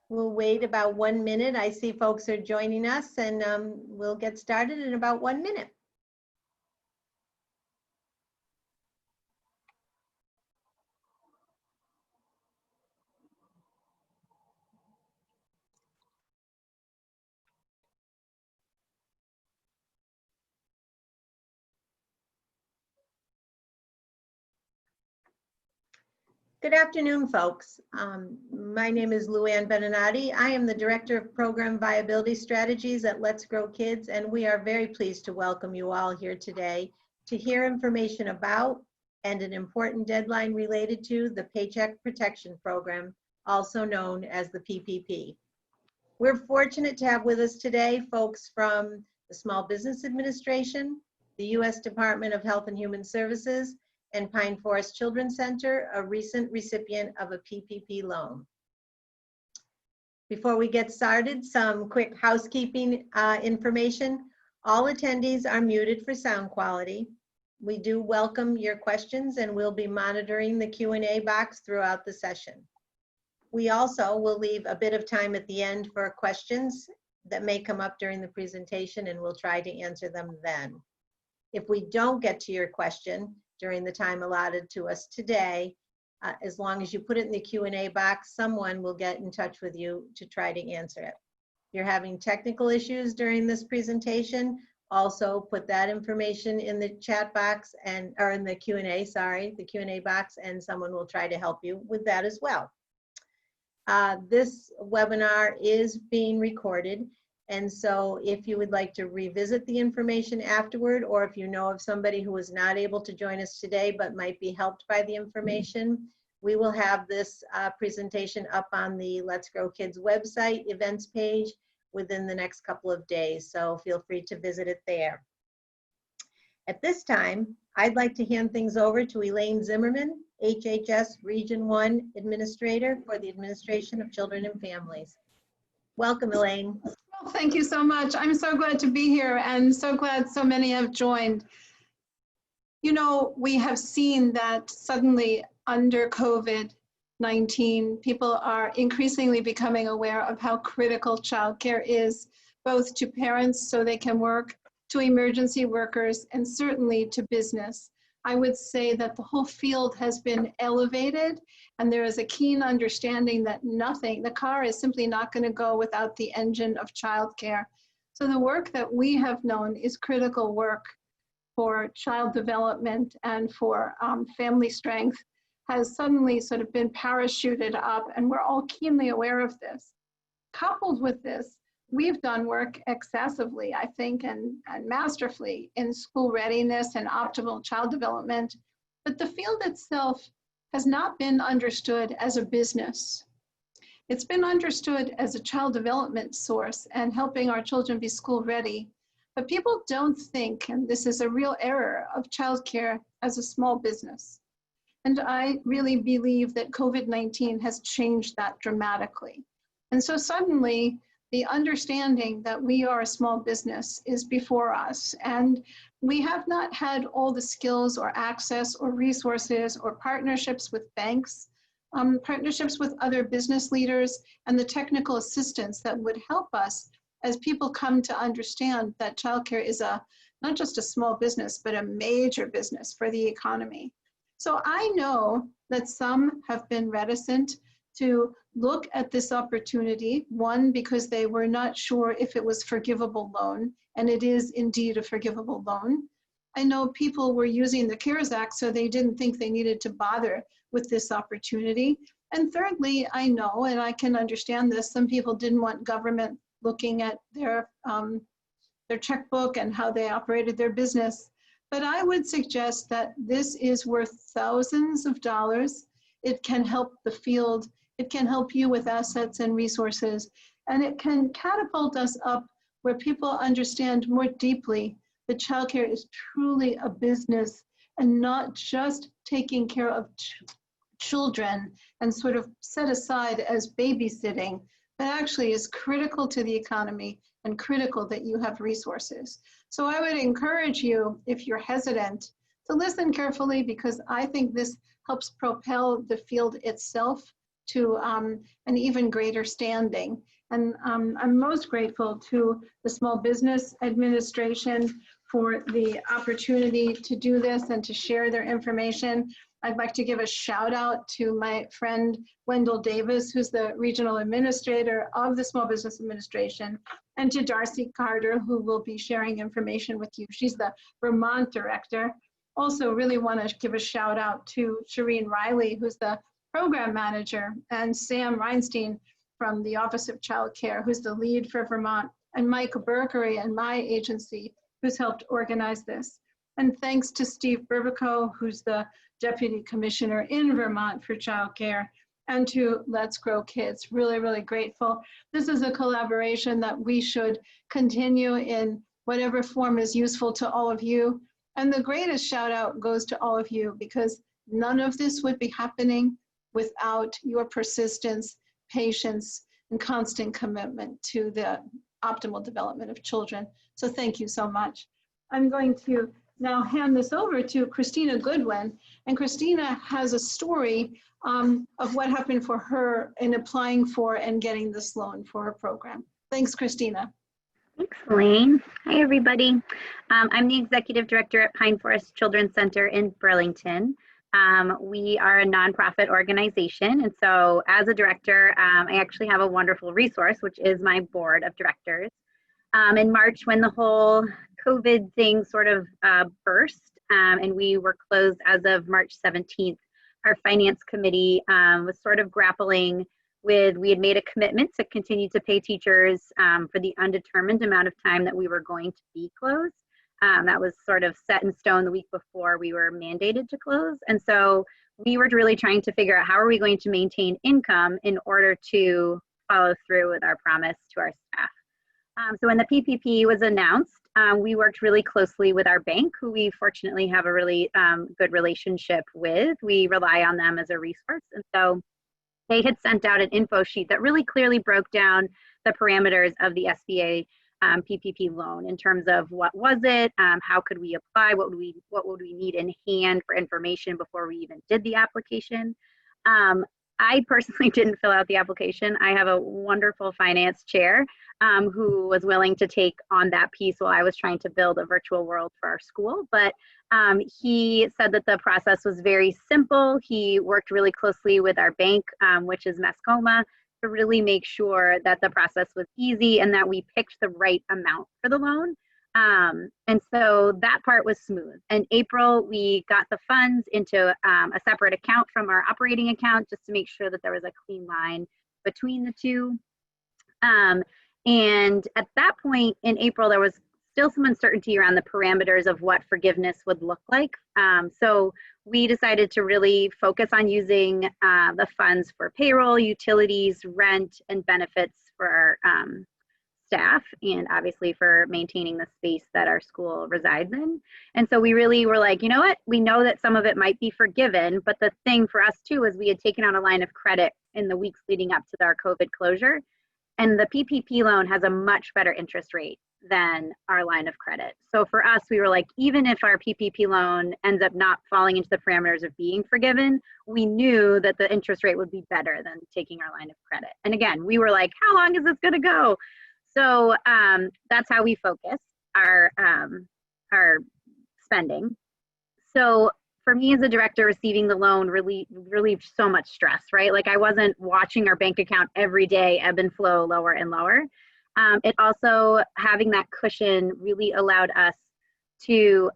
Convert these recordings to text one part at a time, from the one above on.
We'll wait about 1 minute. I see folks are joining us, and we'll get started in about 1 minute. Good afternoon, folks. My name is Luann Benenati. I am the Director of Program Viability Strategies at Let's Grow Kids, and we are very pleased to welcome you all here today to hear information about and an important deadline related to the Paycheck Protection Program, also known as the PPP. We're fortunate to have with us today folks from the Small Business Administration, the U.S. Department of Health and Human Services, and Pine Forest Children's Center, a recent recipient of a PPP loan. Before we get started, some quick housekeeping information. All attendees are muted for sound quality. We do welcome your questions, and we'll be monitoring the Q&A box throughout the session. We also will leave a bit of time at the end for questions that may come up during the presentation, and we'll try to answer them then. If we don't get to your question during the time allotted to us today, as long as you put it in the Q&A box, someone will get in touch with you to try to answer it. If you're having technical issues during this presentation, also put that information in the chat box or in the Q&A, the Q&A box, and someone will try to help you with that as well. This webinar is being recorded. And so if you would like to revisit the information afterward, or if you know of somebody who was not able to join us today but might be helped by the information, we will have this presentation up on the Let's Grow Kids website events page within the next couple of days. So feel free to visit it there. At this time, I'd like to hand things over to Elaine Zimmerman, HHS Region 1 Administrator for the Administration of Children and Families. Welcome, Elaine. Well, thank you so much. I'm so glad to be here and so glad so many have joined. You know, we have seen that suddenly under COVID-19, people are increasingly becoming aware of how critical childcare is, both to parents so they can work, to emergency workers, and certainly to business. I would say that the whole field has been elevated, and there is a keen understanding that the car is simply not going to go without the engine of childcare. So the work that we have known is critical work for child development and for family strength has suddenly sort of been parachuted up, and we're all keenly aware of this. Coupled with this, we've done work excessively, I think, and masterfully in school readiness and optimal child development, but the field itself has not been understood as a business. It's been understood as a child development source and helping our children be school ready, but people don't think, and this is a real error, of childcare as a small business. And I really believe that COVID-19 has changed that dramatically. And so suddenly, the understanding that we are a small business is before us, and we have not had all the skills or access or resources or partnerships with banks, partnerships with other business leaders, and the technical assistance that would help us as people come to understand that childcare is not just a small business, but a major business for the economy. So I know that some have been reticent to look at this opportunity, one, because they were not sure if it was forgivable loan, and it is indeed a forgivable loan. I know people were using the CARES Act, so they didn't think they needed to bother with this opportunity. And thirdly, I know, and I can understand this, some people didn't want government looking at their checkbook and how they operated their business. But I would suggest that this is worth thousands of dollars. It can help the field. It can help you with assets and resources, and it can catapult us up where people understand more deeply that childcare is truly a business and not just taking care of children and sort of set aside as babysitting, but actually is critical to the economy and critical that you have resources. So I would encourage you, if you're hesitant, to listen carefully, because I think this helps propel the field itself to an even greater standing. And I'm most grateful to the Small Business Administration for the opportunity to do this and to share their information. I'd like to give a shout out to my friend Wendell Davis, who's the regional administrator of the Small Business Administration, and to Darcy Carter, who will be sharing information with you. She's the Vermont director. Also really want to give a shout out to Shireen Riley, who's the program manager, and Sam Reinstein from the Office of Child Care, who's the lead for Vermont, and Mike Berkery and my agency, who's helped organize this. And thanks to Steve Burbico, who's the Deputy Commissioner in Vermont for Child Care, and to Let's Grow Kids. Really, really grateful. This is a collaboration that we should continue in whatever form is useful to all of you. And the greatest shout out goes to all of you, because none of this would be happening without your persistence, patience, and constant commitment to the optimal development of children. So thank you so much. I'm going to now hand this over to Christina Goodwin. And Christina has a story of what happened for her in applying for and getting this loan for her program. Thanks, Christina. Thanks, Elaine. Hi, everybody. I'm the Executive Director at Pine Forest Children's Center in Burlington. We are a nonprofit organization, and so as a director, I actually have a wonderful resource, which is my board of directors. In March, when the whole COVID thing sort of burst, and we were closed as of March 17th, our finance committee was sort of grappling with, we had made a commitment to continue to pay teachers for the undetermined amount of time that we were going to be closed. That was sort of set in stone the week before we were mandated to close. And so we were really trying to figure out how are we going to maintain income in order to follow through with our promise to our staff. So when the PPP was announced, we worked really closely with our bank, who we fortunately have a really good relationship with. We rely on them as a resource. And so they had sent out an info sheet that really clearly broke down the parameters of the SBA PPP loan in terms of what was it, how could we apply, what would we need in hand for information before we even did the application. I personally didn't fill out the application. I have a wonderful finance chair who was willing to take on that piece while I was trying to build a virtual world for our school. But he said that the process was very simple. He worked really closely with our bank, which is Mascoma, to really make sure that the process was easy and that we picked the right amount for the loan. And so that part was smooth. In April, we got the funds into a separate account from our operating account just to make sure that there was a clean line between the two. And at that point in April, there was still some uncertainty around the parameters of what forgiveness would look like. So we decided to really focus on using the funds for payroll, utilities, rent, and benefits for our staff, and obviously for maintaining the space that our school resides in. And so we really were like, you know what, we know that some of it might be forgiven, but the thing for us too is we had taken out a line of credit in the weeks leading up to our COVID closure, and the PPP loan has a much better interest rate than our line of credit. So for us, we were like, even if our PPP loan ends up not falling into the parameters of being forgiven, we knew that the interest rate would be better than taking our line of credit. And again, we were like, how long is this gonna go? So that's how we focus our spending. So for me as a director, receiving the loan relieved so much stress, right? Like I wasn't watching our bank account every day ebb and flow lower and lower. It also, having that cushion really allowed us to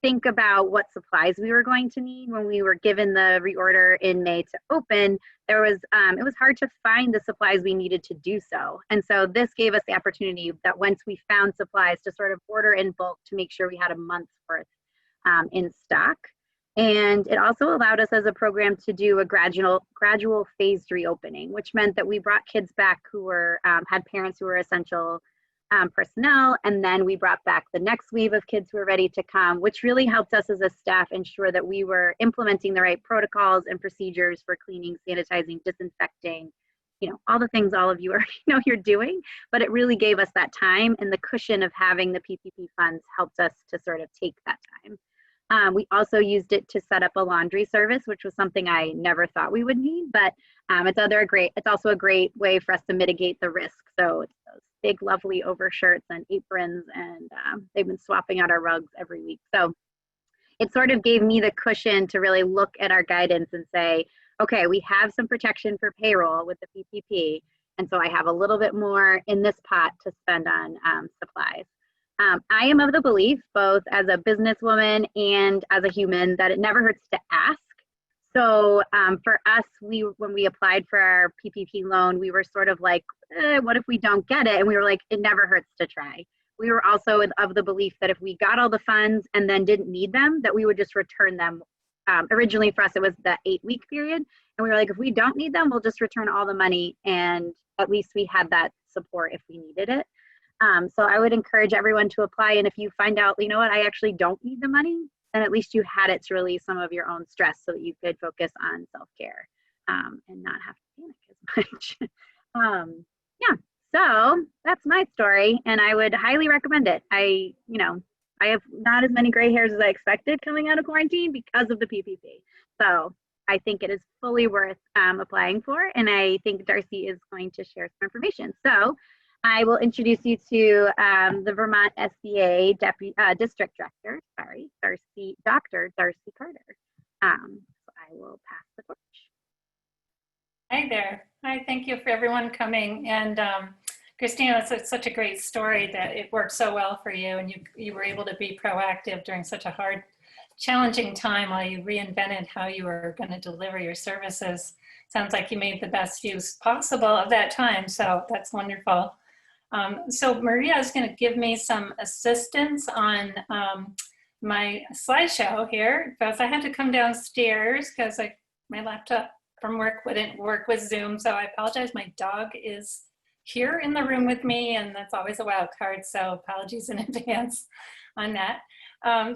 think about what supplies we were going to need. When we were given the reorder in May to open, there was it was hard to find the supplies we needed to do so. And so this gave us the opportunity that once we found supplies to sort of order in bulk to make sure we had a month's worth in stock. And it also allowed us as a program to do a gradual phased reopening, which meant that we brought kids back who were had parents who were essential personnel, and then we brought back the next wave of kids who were ready to come, which really helped us as a staff ensure that we were implementing the right protocols and procedures for cleaning, sanitizing, disinfecting, you know, all the things all of you already know you're doing. But it really gave us that time, and the cushion of having the PPP funds helped us to sort of take that time. We also used it to set up a laundry service, which was something I never thought we would need, but it's also a great way for us to mitigate the risk. So it's those big, lovely overshirts and aprons, and they've been swapping out our rugs every week. So it sort of gave me the cushion to really look at our guidance and say, okay, we have some protection for payroll with the PPP. And so I have a little bit more in this pot to spend on supplies. I am of the belief, both as a businesswoman and as a human, that it never hurts to ask. So for us, when we applied for our PPP loan, we were sort of like, what if we don't get it? And we were like, it never hurts to try. We were also of the belief that if we got all the funds and then didn't need them, that we would just return them. Originally for us, it was the 8-week period. And we were like, if we don't need them, we'll just return all the money. And at least we had that support if we needed it. So I would encourage everyone to apply. And if you find out, you know what, I actually don't need the money, then at least you had it to release some of your own stress so that you could focus on self-care and not have to panic as much. Yeah, so that's my story, and I would highly recommend it. I have not as many gray hairs as I expected coming out of quarantine because of the PPP. So I think it is fully worth applying for, and I think Darcy is going to share some information. So I will introduce you to the Vermont SBA District Director, Dr. Darcy Carter. So I will pass the torch. Hi there. Hi, thank you for everyone coming. And Christina, it's such a great story that it worked so well for you, and you were able to be proactive during such a hard, challenging time while you reinvented how you were going to deliver your services. Sounds like you made the best use possible of that time, so that's wonderful. So Maria is going to give me some assistance on my slideshow here, because I had to come downstairs because my laptop from work wouldn't work with Zoom. So I apologize. My dog is here in the room with me, and that's always a wild card. So apologies in advance on that.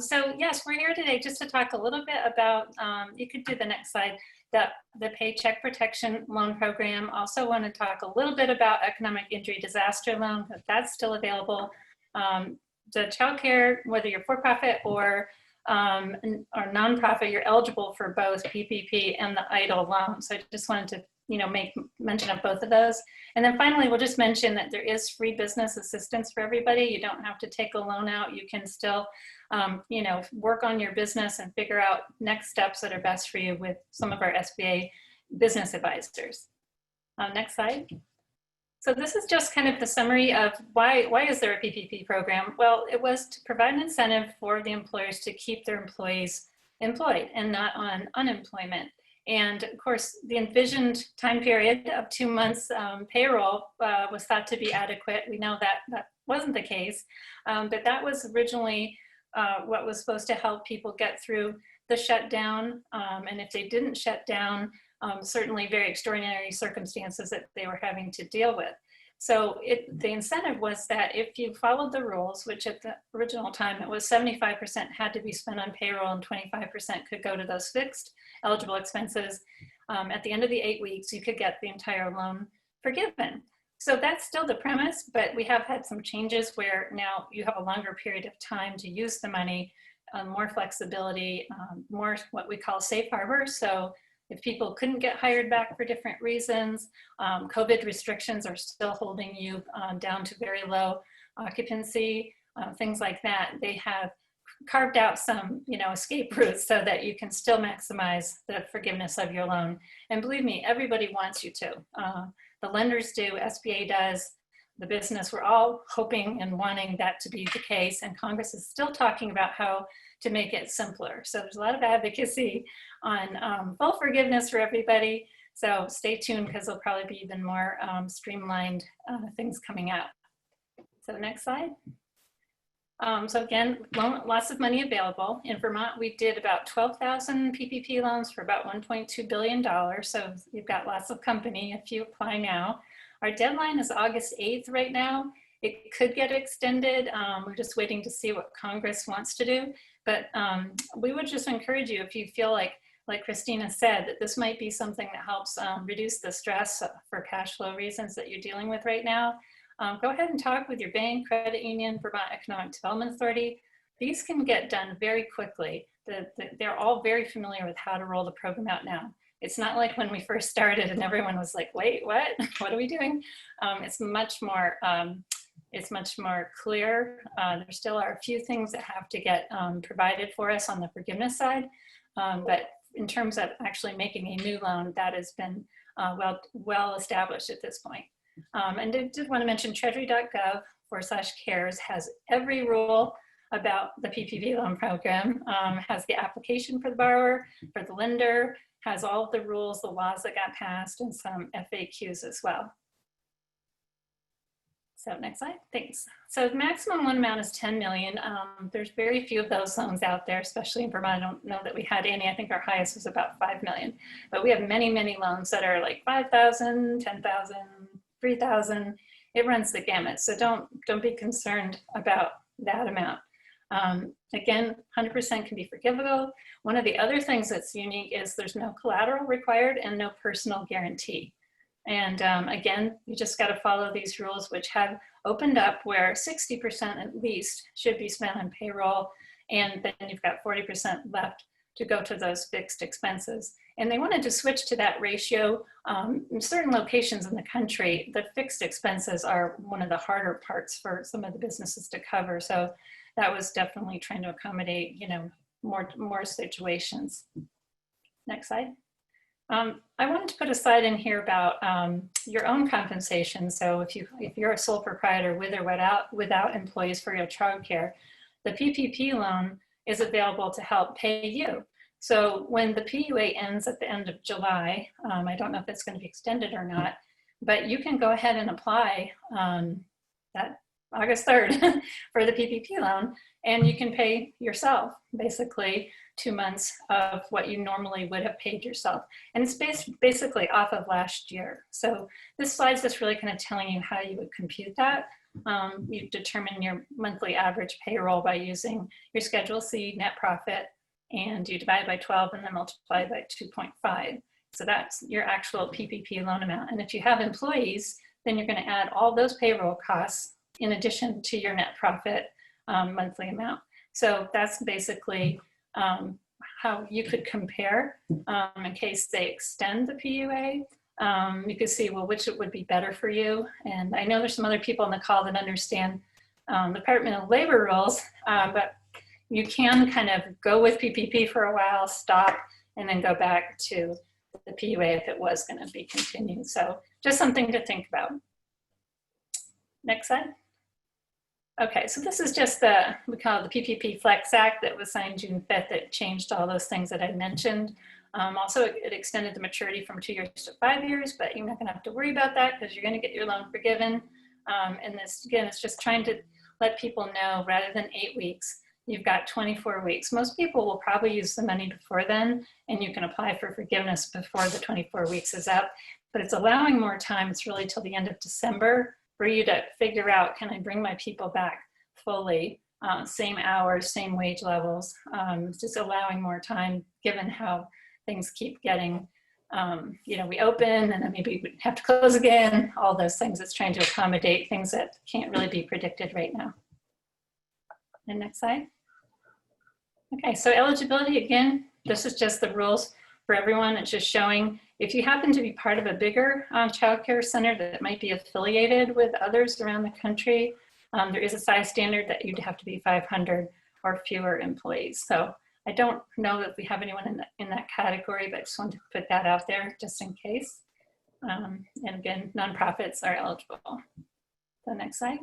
So yes, we're here today just to talk a little bit about, you could do the next slide, the Paycheck Protection Loan Program. Also want to talk a little bit about economic injury disaster loan, because that's still available. The childcare, whether you're for-profit or nonprofit, you're eligible for both PPP and the EIDL loan. So I just wanted to make mention of both of those. And then finally, we'll just mention that there is free business assistance for everybody. You don't have to take a loan out. You can still work on your business and figure out next steps that are best for you with some of our SBA business advisors. Next slide. So this is just kind of the summary of why is there a PPP program? Well, it was to provide an incentive for the employers to keep their employees employed and not on unemployment. And of course, the envisioned time period of 2 months payroll was thought to be adequate. We know that that wasn't the case, but that was originally what was supposed to help people get through the shutdown. And if they didn't shut down, certainly very extraordinary circumstances that they were having to deal with. So the incentive was that if you followed the rules, which at the original time it was 75% had to be spent on payroll and 25% could go to those fixed eligible expenses, at the end of the 8 weeks, you could get the entire loan forgiven. So that's still the premise, but we have had some changes where now you have a longer period of time to use the money, more flexibility, more what we call safe harbor. So if people couldn't get hired back for different reasons, COVID restrictions are still holding you down to very low occupancy, things like that. They have carved out some, escape routes so that you can still maximize the forgiveness of your loan. And believe me, everybody wants you to. The lenders do, SBA does, the business, we're all hoping and wanting that to be the case. And Congress is still talking about how to make it simpler. So there's a lot of advocacy on full forgiveness for everybody. So stay tuned, because there'll probably be even more streamlined things coming out. So next slide. So again, lots of money available. In Vermont, we did about 12,000 PPP loans for about $1.2 billion. So you've got lots of company if you apply now. Our deadline is August 8th right now. It could get extended. We're just waiting to see what Congress wants to do. But we would just encourage you, if you feel like Christina said, that this might be something that helps reduce the stress for cash flow reasons that you're dealing with right now. Go ahead and talk with your bank, credit union, Vermont Economic Development Authority. These can get done very quickly. they're all very familiar with how to roll the program out now. It's not like when we first started and everyone was like, wait, what? What are we doing? It's much more clear. There still are a few things that have to get provided for us on the forgiveness side. But in terms of actually making a new loan, that has been well established at this point. And I did want to mention treasury.gov/cares has every rule about the PPP loan program, has the application for the borrower, for the lender, has all of the rules, the laws that got passed, and some FAQs as well. So next slide, thanks. So the maximum loan amount is 10 million. There's very few of those loans out there, especially in Vermont. I don't know that we had any. I think our highest was about 5 million, but we have many, many loans that are like 5,000, 10,000, 3,000. It runs the gamut. So don't be concerned about that amount. Again, 100% can be forgivable. One of the other things that's unique is there's no collateral required and no personal guarantee. And again, you just got to follow these rules, which have opened up where 60% at least should be spent on payroll, and then you've got 40% left to go to those fixed expenses. And they wanted to switch to that ratio. In certain locations in the country, the fixed expenses are one of the harder parts for some of the businesses to cover. So that was definitely trying to accommodate, you know, more situations. Next slide. I wanted to put a slide in here about your own compensation. So if you're a sole proprietor with or without employees for your childcare, the PPP loan is available to help pay you. So when the PUA ends at the end of July, I don't know if it's going to be extended or not, but you can go ahead and apply that August 3rd for the PPP loan, and you can pay yourself basically 2 months of what you normally would have paid yourself. And it's basically off of last year. So this slide's just really kind of telling you how you would compute that. You determine your monthly average payroll by using your Schedule C net profit, and you divide by 12 and then multiply by 2.5. So that's your actual PPP loan amount. And if you have employees, then you're going to add all those payroll costs in addition to your net profit monthly amount. So that's basically how you could compare in case they extend the PUA. You could see, well, which would be better for you. And I know there's some other people on the call that understand Department of Labor rules, but you can kind of go with PPP for a while, stop, and then go back to the PUA if it was going to be continued. So just something to think about. Next slide. Okay, so this is just we call it the PPP Flex Act that was signed June 5th that changed all those things that I mentioned. Also, it extended the maturity from 2 years to 5 years, but you're not gonna have to worry about that because you're gonna get your loan forgiven. And this, again, it's just trying to let people know rather than 8 weeks, you've got 24 weeks. Most people will probably use the money before then, and you can apply for forgiveness before the 24 weeks is up, but it's allowing more time. It's really till the end of December for you to figure out, can I bring my people back fully, same hours, same wage levels, just allowing more time given how things keep getting, you know, we open and then maybe we have to close again, all those things. It's trying to accommodate things that can't really be predicted right now. And next slide. Okay, so eligibility, again, this is just the rules for everyone. It's just showing if you happen to be part of a bigger child care center that might be affiliated with others around the country, there is a size standard that you'd have to be 500 or fewer employees. So I don't know that we have anyone in that category, but I just wanted to put that out there just in case. And again, nonprofits are eligible. The next slide.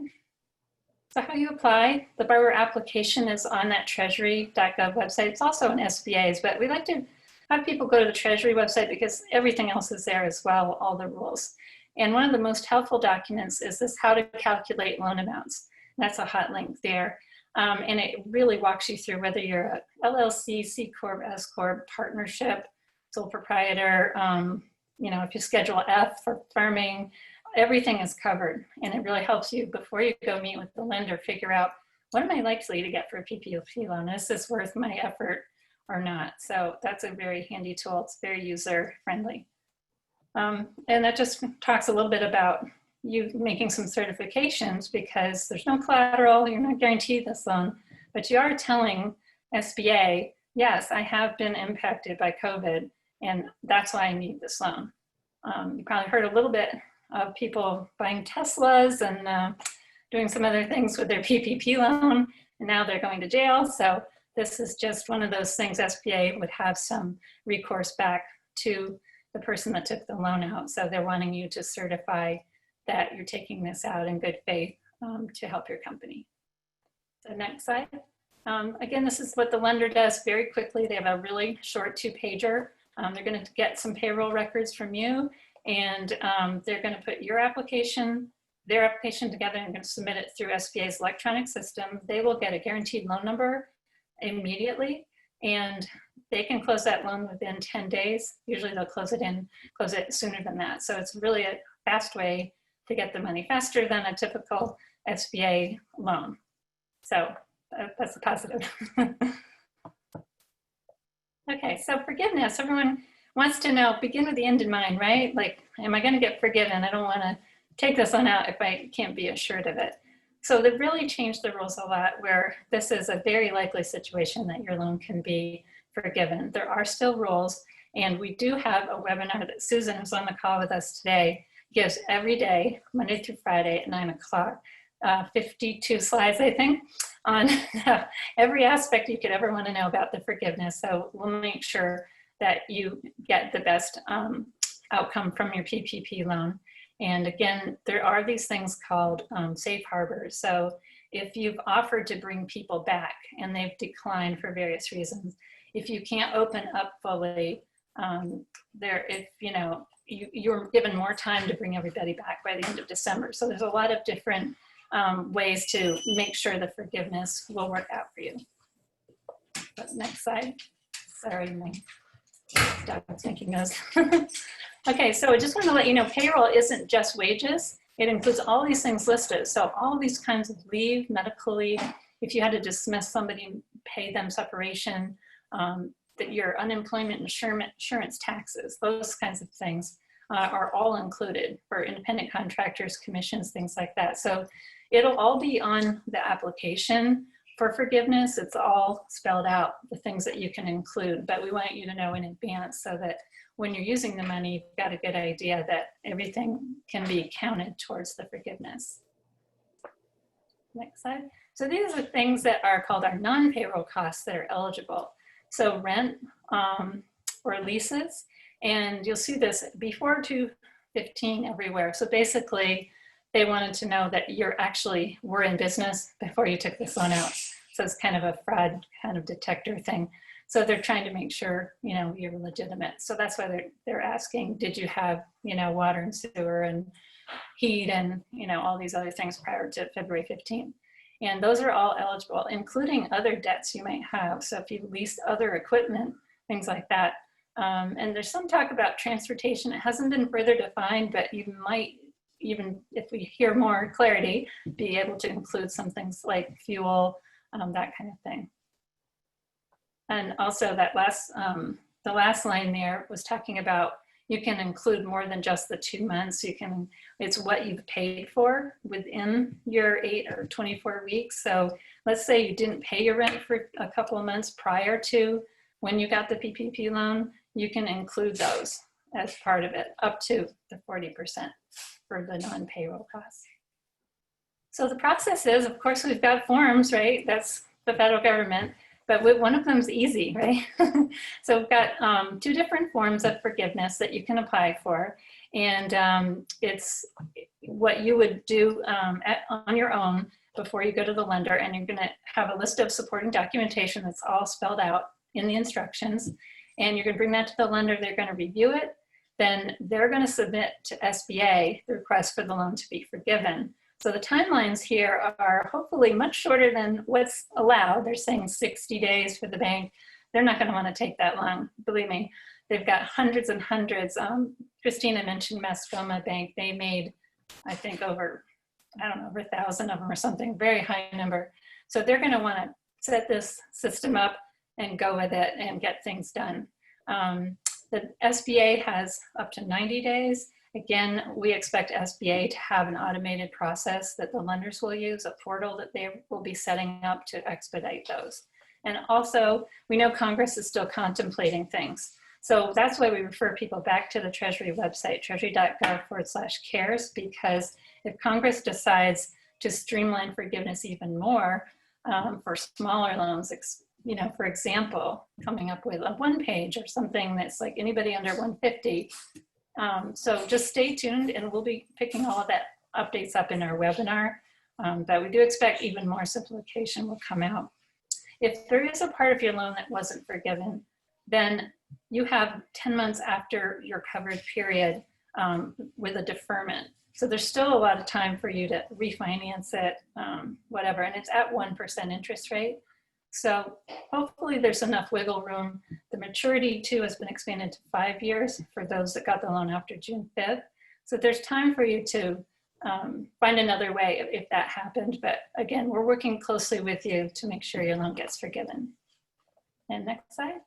So how you apply, the borrower application is on that treasury.gov website. It's also on SBA's, but we like to have people go to the Treasury website because everything else is there as well, all the rules. And one of the most helpful documents is this how to calculate loan amounts. That's a hot link there. And it really walks you through whether you're a LLC, C Corp, S Corp, partnership, sole proprietor, you know, if you Schedule F for firming, everything is covered. And it really helps you before you go meet with the lender, figure out what am I likely to get for a PPP loan? Is this worth my effort or not? So that's a very handy tool. It's very user friendly. And that just talks a little bit about you making some certifications because there's no collateral, you're not guaranteed this loan, but you are telling SBA yes, I have been impacted by COVID, and that's why I need this loan. You probably heard a little bit of people buying Teslas and doing some other things with their PPP loan, and now they're going to jail. So this is just one of those things. SBA would have some recourse back to the person that took the loan out. So they're wanting you to certify that you're taking this out in good faith to help your company. So next slide. Again, this is what the lender does very quickly. They have a really short 2-pager. They're going to get some payroll records from you, and they're going to put your application, their application together, and going to submit it through SBA's electronic system. They will get a guaranteed loan number immediately, and they can close that loan within 10 days. Usually they'll close it sooner than that. So it's really a fast way to get the money, faster than a typical SBA loan. So that's a positive. Okay, so forgiveness. Everyone wants to know, begin with the end in mind, right? Like, am I going to get forgiven? I don't want to take this one out if I can't be assured of it. So they've really changed the rules a lot, where this is a very likely situation that your loan can be forgiven. There are still rules, and we do have a webinar that Susan, who's on the call with us today, gives every day, Monday through Friday at 9 o'clock. 52 slides, I think, on every aspect you could ever want to know about the forgiveness. So we'll make sure that you get the best outcome from your PPP loan. And again, there are these things called safe harbors. So if you've offered to bring people back and they've declined for various reasons, if you can't open up fully, you're given more time to bring everybody back by the end of December. So there's a lot of different ways to make sure the forgiveness will work out for you. But next slide. Sorry, my dog's making those. Okay, so I just want to let you know, payroll isn't just wages. It includes all these things listed. So all these kinds of leave, medical leave, if you had to dismiss somebody, pay them separation, that your unemployment insurance taxes, those kinds of things are all included for independent contractors, commissions, things like that. So it'll all be on the application for forgiveness. It's all spelled out, the things that you can include, but we want you to know in advance so that when you're using the money, you've got a good idea that everything can be counted towards the forgiveness. Next slide. So these are things that are called our non-payroll costs that are eligible. So rent or leases, and you'll see this before 215 everywhere. So basically, they wanted to know that you're actually were in business before you took this loan out. So it's kind of a fraud kind of detector thing. So they're trying to make sure, you're legitimate. So that's why they're asking, did you have, water and sewer and heat and, all these other things prior to February 15th. And those are all eligible, including other debts you might have. So if you leased other equipment, things like that. And there's some talk about transportation. It hasn't been further defined, but you might, even if we hear more clarity, be able to include some things like fuel, that kind of thing. And also that the last line there was talking about you can include more than just the 2 months. It's what you've paid for within your 8 or 24 weeks. So let's say you didn't pay your rent for a couple of months prior to when you got the PPP loan, you can include those as part of it, up to the 40% for the non-payroll costs. So the process is, of course, we've got forms, right? That's the federal government. But one of them is easy, right? So we've got 2 different forms of forgiveness that you can apply for. And it's what you would do on your own before you go to the lender. And you're gonna have a list of supporting documentation that's all spelled out in the instructions. And you're gonna bring that to the lender, they're gonna review it. Then they're gonna submit to SBA the request for the loan to be forgiven. So the timelines here are hopefully much shorter than what's allowed. They're saying 60 days for the bank. They're not going to want to take that long. Believe me, they've got hundreds and hundreds. Christina mentioned Mascoma Bank. They made, I think, over 1,000 of them or something, very high number. So they're going to want to set this system up and go with it and get things done. The SBA has up to 90 days. Again, we expect SBA to have an automated process that the lenders will use, a portal that they will be setting up to expedite those. And also, we know Congress is still contemplating things. So that's why we refer people back to the Treasury website, treasury.gov/cares, because if Congress decides to streamline forgiveness even more for smaller loans, for example, coming up with a 1-page or something that's like anybody under 150. So just stay tuned, and we'll be picking all of that updates up in our webinar. But we do expect even more simplification will come out. If there is a part of your loan that wasn't forgiven, then you have 10 months after your covered period with a deferment. So there's still a lot of time for you to refinance it, whatever, and it's at 1% interest rate. So hopefully there's enough wiggle room. The maturity too has been expanded to 5 years for those that got the loan after June 5th. So there's time for you to find another way if that happened. But again, we're working closely with you to make sure your loan gets forgiven. And next slide.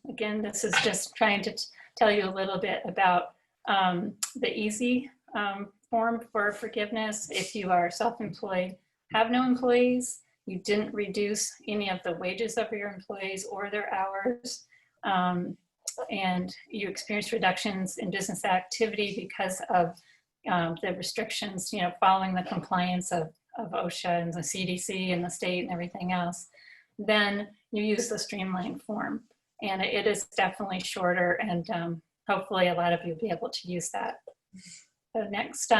Again, this is just trying to tell you a little bit about the easy form for forgiveness. If you are self-employed, have no employees, you didn't reduce any of the wages of your employees or their hours, and you experienced reductions in business activity because of the restrictions, following the compliance of OSHA and the CDC and the state and everything else, then you use the streamlined form. And it is definitely shorter, and hopefully a lot of you will be able to use that. The next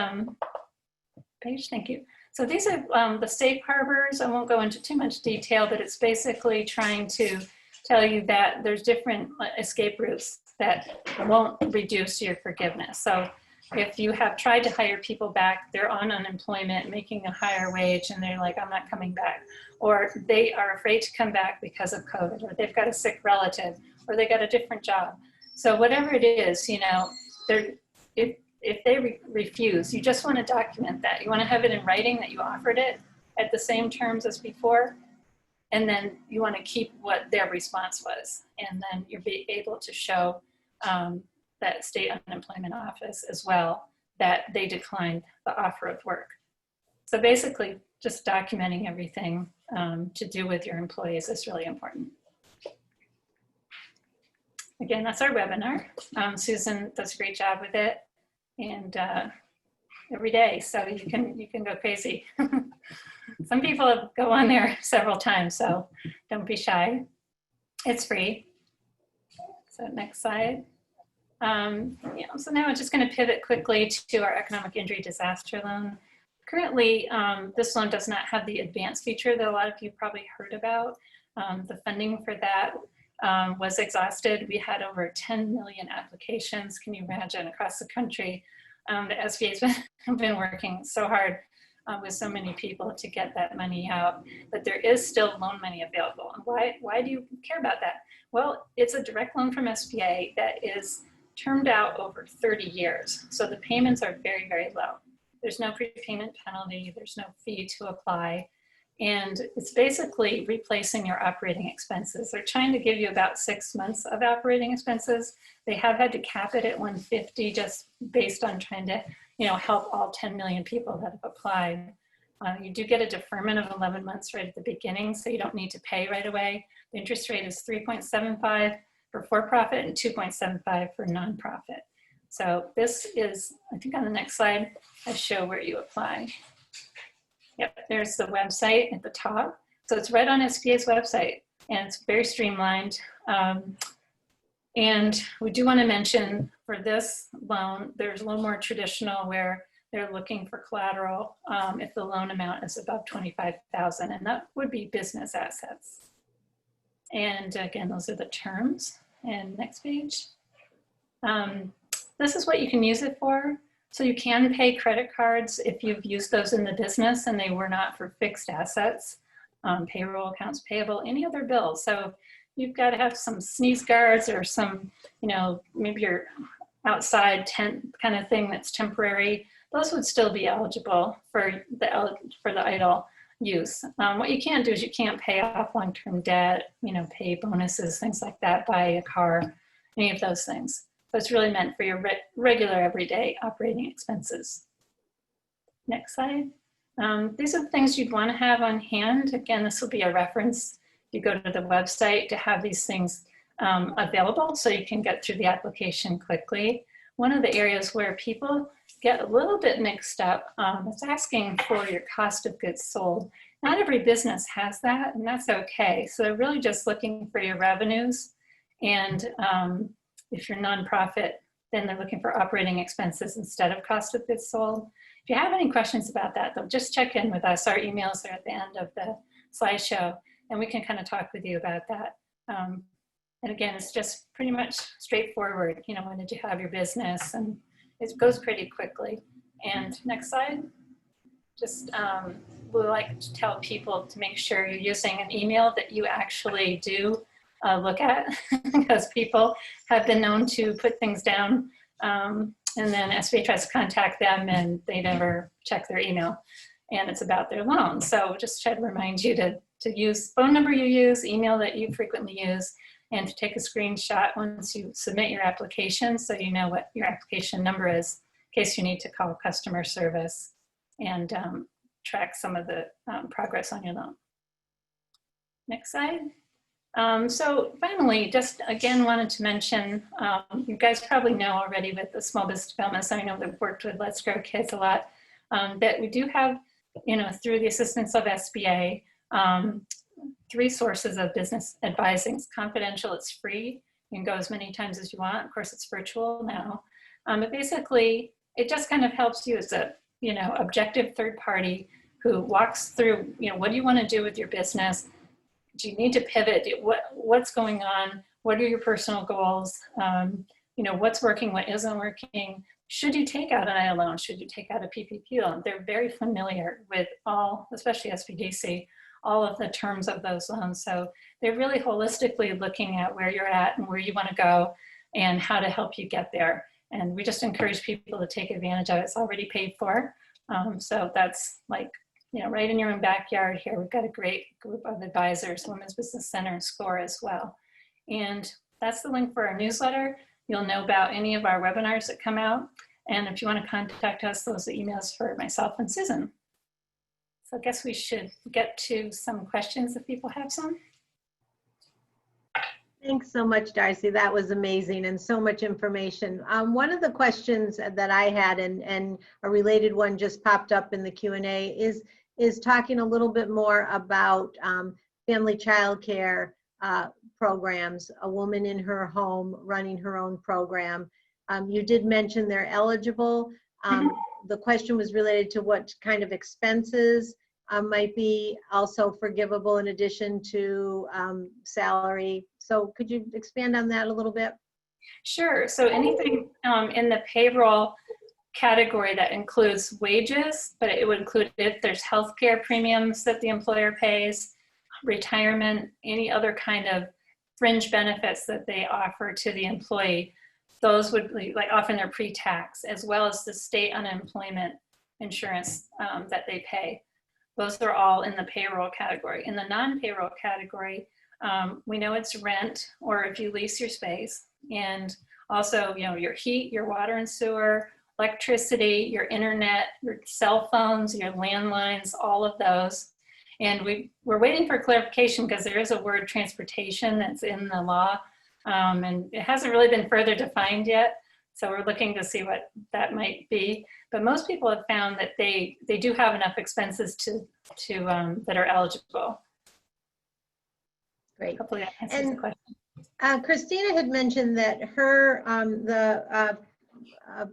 page, thank you. So these are the safe harbors. I won't go into too much detail, but it's basically trying to tell you that there's different escape routes that won't reduce your forgiveness. So if you have tried to hire people back, they're on unemployment, making a higher wage, and they're like, I'm not coming back. Or they are afraid to come back because of COVID, or they've got a sick relative, or they got a different job. So whatever it is, if they refuse, you just want to document that. You want to have it in writing that you offered it at the same terms as before. And then you want to keep what their response was. And then you'll be able to show that state unemployment office as well that they declined the offer of work. So basically, just documenting everything to do with your employees is really important. Again, that's our webinar. Susan does a great job with it, and every day, so you can go crazy. Some people go on there several times, so don't be shy. It's free. So next slide. So now I'm just going to pivot quickly to our economic injury disaster loan. Currently, this loan does not have the advanced feature that a lot of you probably heard about. The funding for that was exhausted. We had over 10 million applications. Can you imagine, across the country? The SBA has been working so hard with so many people to get that money out, but there is still loan money available. And why do you care about that? Well, it's a direct loan from SBA that is termed out over 30 years. So the payments are very, very low. There's no prepayment penalty. There's no fee to apply. And it's basically replacing your operating expenses. They're trying to give you about 6 months of operating expenses. They have had to cap it at 150 just based on trying to, help all 10 million people that have applied. You do get a deferment of 11 months right at the beginning, so you don't need to pay right away. The interest rate is 3.75 for profit and 2.75 for nonprofit. So this is, I think on the next slide, I show where you apply. Yep, there's the website at the top. So it's right on SBA's website, and it's very streamlined. And we do want to mention for this loan, there's a little more traditional where they're looking for collateral if the loan amount is above $25,000, and that would be business assets. And again, those are the terms. And next page. This is what you can use it for. So you can pay credit cards if you've used those in the business and they were not for fixed assets, payroll, accounts payable, any other bills. So you've got to have some sneeze guards or some, maybe your outside tent kind of thing that's temporary. Those would still be eligible for the idle use. What you can't do is you can't pay off long-term debt, pay bonuses, things like that, buy a car, any of those things. So it's really meant for your regular everyday operating expenses. Next slide. These are the things you'd want to have on hand. Again, this will be a reference. If you go to the website to have these things available so you can get through the application quickly. One of the areas where people get a little bit mixed up is asking for your cost of goods sold. Not every business has that, and that's okay. So they're really just looking for your revenues. And if you're nonprofit, then they're looking for operating expenses instead of cost of goods sold. If you have any questions about that, though, just check in with us. Our emails are at the end of the slideshow, and we can kind of talk with you about that. And again, it's just pretty much straightforward. You know, when did you have your business? And it goes pretty quickly. And next slide. Just we like to tell people to make sure you're using an email that you actually do look at, because people have been known to put things down and then SBA tries to contact them and they never check their email and it's about their loan. So just try to remind you to use phone number you use, email that you frequently use, and to take a screenshot once you submit your application so you know what your application number is in case you need to call customer service and track some of the progress on your loan. Next slide. So finally, just again wanted to mention, you guys probably know already with the Small Business Development Center, I know they've worked with Let's Grow Kids a lot, that we do have, you know, through the assistance of SBA, 3 sources of business advising. It's confidential, it's free. You can go as many times as you want. Of course, it's virtual now. But basically, it just kind of helps you as a, you know, objective third party who walks through, you know, what do you want to do with your business? Do you need to pivot? What's going on? What are your personal goals? You know, what's working, what isn't working? Should you take out an IA loan? Should you take out a PPP loan? They're very familiar with all, especially SBDC, all of the terms of those loans. So they're really holistically looking at where you're at and where you want to go and how to help you get there. And we just encourage people to take advantage of it. It's already paid for. So that's like, you know, right in your own backyard here. We've got a great group of advisors, Women's Business Center and SCORE as well. And that's the link for our newsletter. You'll know about any of our webinars that come out. And if you want to contact us, those are emails for myself and Susan. So I guess we should get to some questions if people have some. Thanks so much, Darcy. That was amazing and so much information. One of the questions that I had, and a related one just popped up in the Q&A, is talking a little bit more about family childcare programs, a woman in her home running her own program. You did mention they're eligible. The question was related to what kind of expenses might be also forgivable in addition to salary. So could you expand on that a little bit? Sure. So anything in the payroll category that includes wages, but it would include if there's healthcare premiums that the employer pays, retirement, any other kind of fringe benefits that they offer to the employee, those would be, like, often they're pre-tax, as well as the state unemployment insurance that they pay. Those are all in the payroll category. In the non-payroll category, we know it's rent or if you lease your space, and also, you know, your heat, your water and sewer, electricity, your internet, your cell phones, your landlines, all of those. And we're waiting for clarification because there is a word transportation that's in the law, and it hasn't really been further defined yet. So we're looking to see what that might be. But most people have found that they do have enough expenses to that are eligible. Great. Hopefully that answers the question. Christina had mentioned that her, the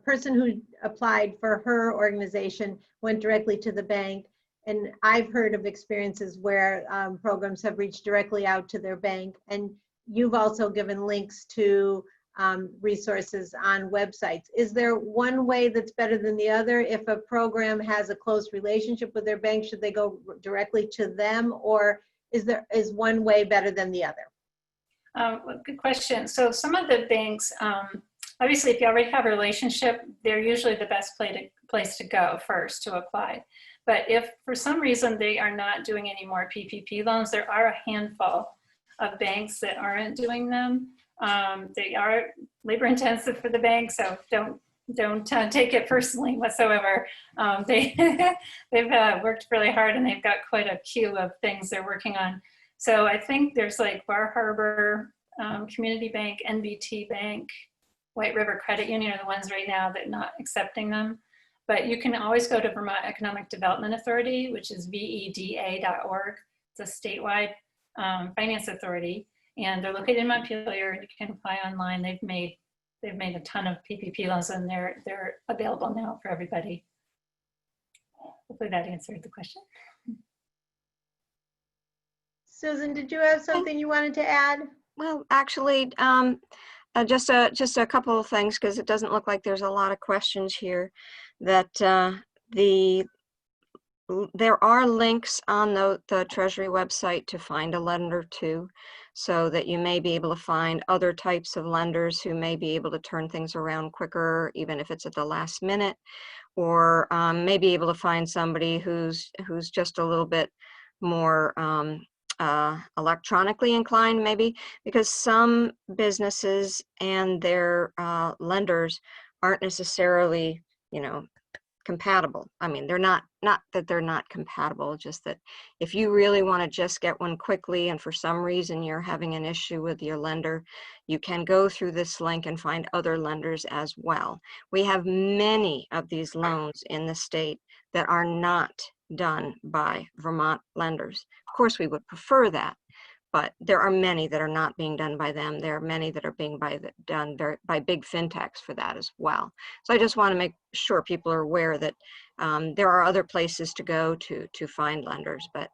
person who applied for her organization went directly to the bank. And I've heard of experiences where programs have reached directly out to their bank. And you've also given links to resources on websites. Is there one way that's better than the other? If a program has a close relationship with their bank, should they go directly to them, or is one way better than the other? Well, good question. So some of the banks, obviously, if you already have a relationship, they're usually the best place to go first to apply. But if for some reason they are not doing any more PPP loans, there are a handful of banks that aren't doing them. They are labor intensive for the bank, so don't take it personally whatsoever. They've worked really hard and they've got quite a queue of things they're working on. So I think there's like Bar Harbor, Community Bank, NBT Bank, White River Credit Union are the ones right now that are not accepting them. But you can always go to Vermont Economic Development Authority, which is VEDA.org. It's a statewide finance authority, and they're located in Montpelier. You can apply online. They've made a ton of PPP loans, and they're available now for everybody. Hopefully that answered the question. Susan, did you have something you wanted to add? Well, actually, just a couple of things, because it doesn't look like there's a lot of questions here. That there are links on the Treasury website to find a lender too, so that you may be able to find other types of lenders who may be able to turn things around quicker, even if it's at the last minute, or may be able to find somebody who's just a little bit more electronically inclined, maybe, because some businesses and their lenders aren't necessarily, compatible. I mean, they're not that they're not compatible, just that if you really want to just get one quickly and for some reason you're having an issue with your lender, you can go through this link and find other lenders as well. We have many of these loans in the state that are not done by Vermont lenders. Of course, we would prefer that, but there are many that are not being done by them. There are many that are being done by big fintechs for that as well. So I just want to make sure people are aware that there are other places to go to find lenders, but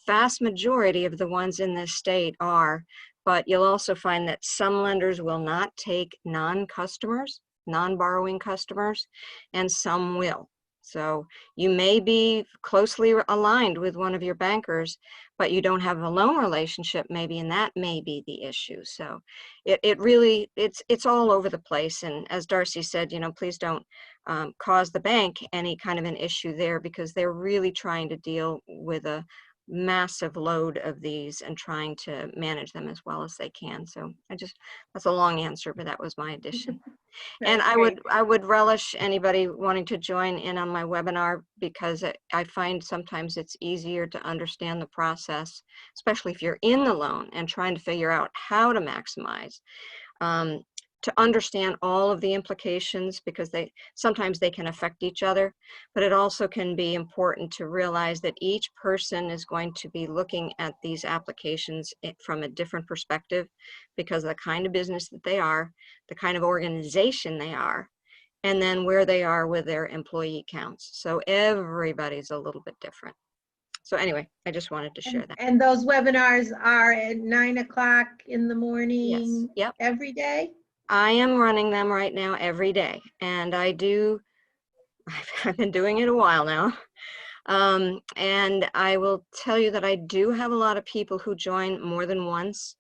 vast majority of the ones in this state are, but you'll also find that some lenders will not take non-customers, non-borrowing customers, and some will. So you may be closely aligned with one of your bankers, but you don't have a loan relationship maybe, and that may be the issue. So it really, it's all over the place. And as Darcy said, please don't cause the bank any kind of an issue there, because they're really trying to deal with a massive load of these and trying to manage them as well as they can. So that's a long answer, but that was my addition. And I would relish anybody wanting to join in on my webinar, because I find sometimes it's easier to understand the process, especially if you're in the loan and trying to figure out how to maximize, to understand all of the implications, because sometimes they can affect each other, but it also can be important to realize that each person is going to be looking at these applications from a different perspective, because of the kind of business that they are, the kind of organization they are, and then where they are with their employee counts. So everybody's a little bit different. So anyway, I just wanted to share that. And those webinars are at 9 o'clock in the morning? Yes. Yep. Every day? I am running them right now every day, and I've been doing it a while now. And I will tell you that I do have a lot of people who join more than once.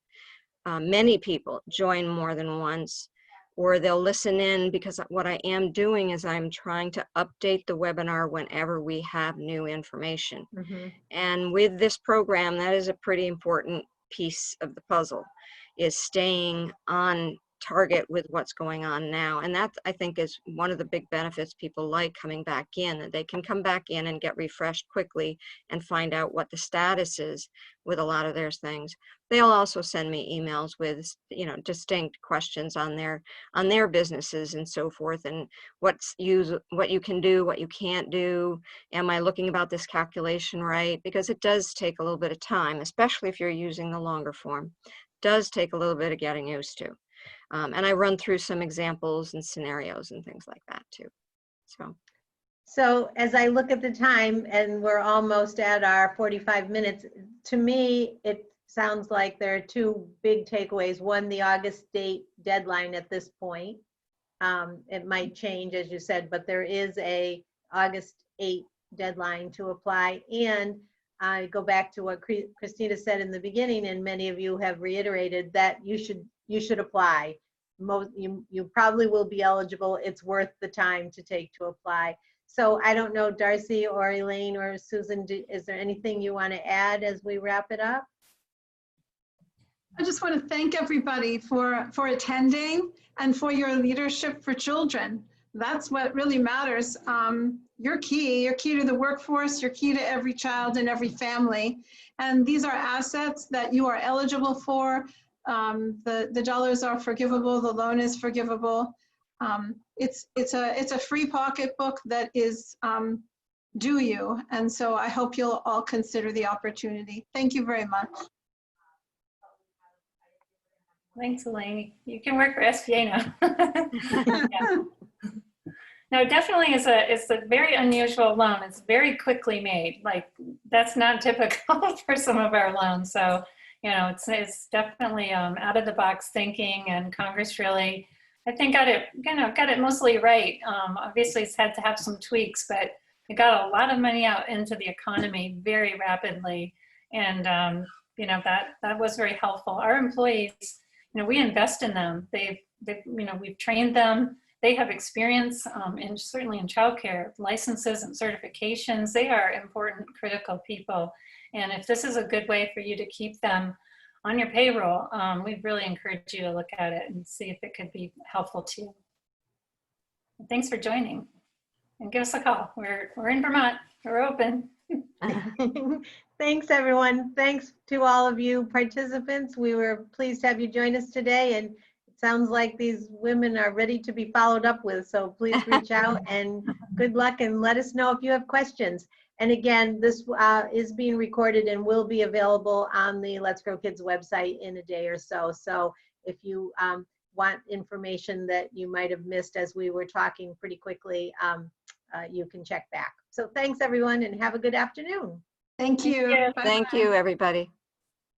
Many people join more than once, or they'll listen in, because what I am doing is I'm trying to update the webinar whenever we have new information. Mm-hmm. And with this program, that is a pretty important piece of the puzzle, is staying on target with what's going on now. And that, I think, is one of the big benefits people like coming back in, that they can come back in and get refreshed quickly and find out what the status is with a lot of their things. They'll also send me emails with, distinct questions on their businesses and so forth, and what you can do, what you can't do. Am I looking about this calculation right? Because it does take a little bit of time, especially if you're using the longer form. It does take a little bit of getting used to. And I run through some examples and scenarios and things like that too. So as I look at the time, and we're almost at our 45 minutes, to me, it sounds like there are two big takeaways. One, the August date deadline at this point. It might change, as you said, but there is a August 8 deadline to apply. And I go back to what Christina said in the beginning, and many of you have reiterated that you should apply. You probably will be eligible. It's worth the time to take to apply. So I don't know, Darcy or Elaine or Susan, is there anything you want to add as we wrap it up? I just want to thank everybody for attending and for your leadership for children. That's what really matters. you're key. You're key to the workforce. You're key to every child and every family. And these are assets that you are eligible for. The dollars are forgivable. The loan is forgivable. It's a free pocketbook that is due you. And so I hope you'll all consider the opportunity. Thank you very much. Thanks, Elaine. You can work for SBA now. Yeah. No, definitely it's a very unusual loan. It's very quickly made. Like, that's not typical for some of our loans. So, you know, it's definitely out of the box thinking, and Congress really, I think, got it mostly right. Obviously, it's had to have some tweaks, but it got a lot of money out into the economy very rapidly, and you know, that was very helpful. Our employees, you know, we invest in them. They've you know, we've trained them. They have experience in certainly in childcare, licenses and certifications. They are important, critical people. And if this is a good way for you to keep them on your payroll, we'd really encourage you to look at it and see if it could be helpful to you. Thanks for joining, and give us a call. We're in Vermont. We're open. Thanks, everyone. Thanks to all of you participants. We were pleased to have you join us today, and it sounds like these women are ready to be followed up with. So please reach out, and good luck, and let us know if you have questions. And again, this is being recorded and will be available on the Let's Grow Kids website in a day or so. So if you want information that you might have missed as we were talking pretty quickly, you can check back. So thanks, everyone, and have a good afternoon. Thank you. Thank you. Bye-bye. Thank you, everybody.